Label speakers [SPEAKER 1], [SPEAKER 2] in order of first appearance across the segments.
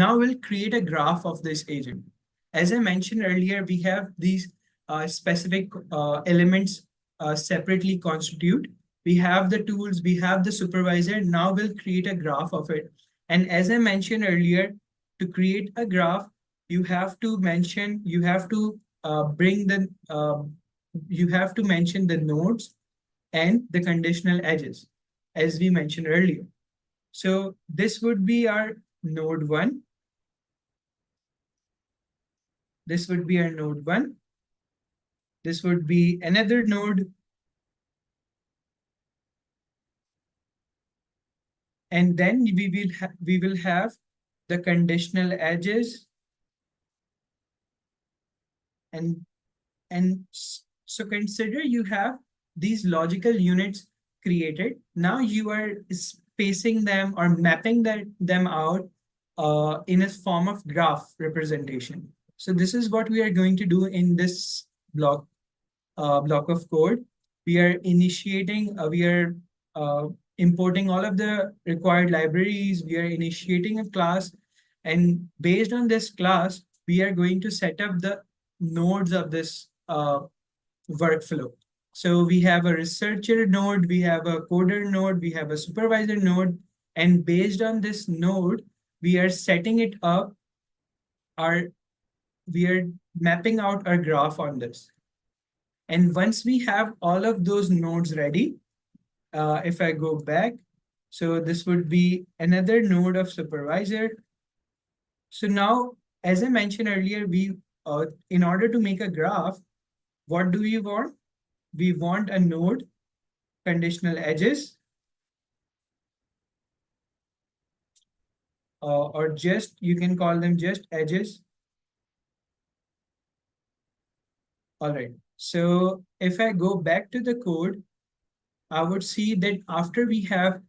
[SPEAKER 1] Now we'll create a graph of this agent. As I mentioned earlier, we have these specific elements separately constitute. We have the tools, we have the supervisor. Now we'll create a graph of it. And as I mentioned earlier, to create a graph, you have to mention, you have to mention the nodes and the conditional edges, as we mentioned earlier. So this would be our node 1. This would be our node 1. This would be another node. And then we will have the conditional edges. And so consider you have these logical units created. Now you are spacing them or mapping them out in a form of graph representation. So this is what we are going to do in this block of code. We are initiating, we are importing all of the required libraries. We are initiating a class. And based on this class, we are going to set up the nodes of this workflow. So we have a researcher node, we have a coder node, we have a supervisor node. And based on this node, we are setting it up. We are mapping out our graph on this. And once we have all of those nodes ready, if I go back, so this would be another node of supervisor. So now, as I mentioned earlier, in order to make a graph, what do we want? We want a node, conditional edges, or just, you can call them just edges. All right. So if I go back to the code, I would see that after we have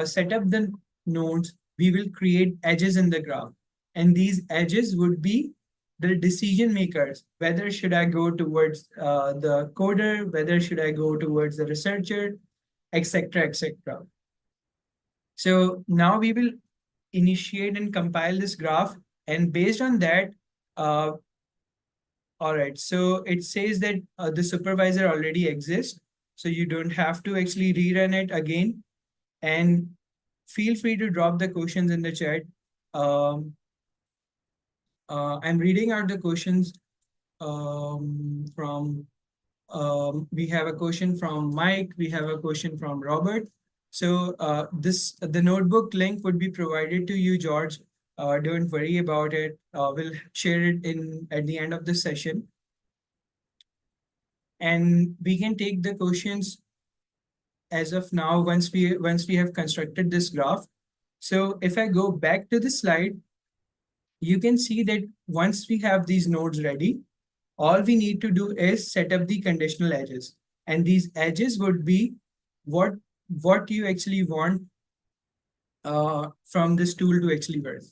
[SPEAKER 1] set up the nodes, we will create edges in the graph. And these edges would be the decision makers. Whether should I go towards the coder, whether should I go towards the researcher, etc., etc. So now we will initiate and compile this graph. And based on that, all right, so it says that the supervisor already exists. So you don't have to actually rerun it again. And feel free to drop the questions in the chat. I'm reading out the questions we have a question from Mike. We have a question from Robert. So the notebook link would be provided to you, George. Don't worry about it. We'll share it at the end of the session. And we can take the questions as of now once we have constructed this graph. So if I go back to the slide, you can see that once we have these nodes ready, all we need to do is set up the conditional edges. And these edges would be what you actually want from this tool to actually work.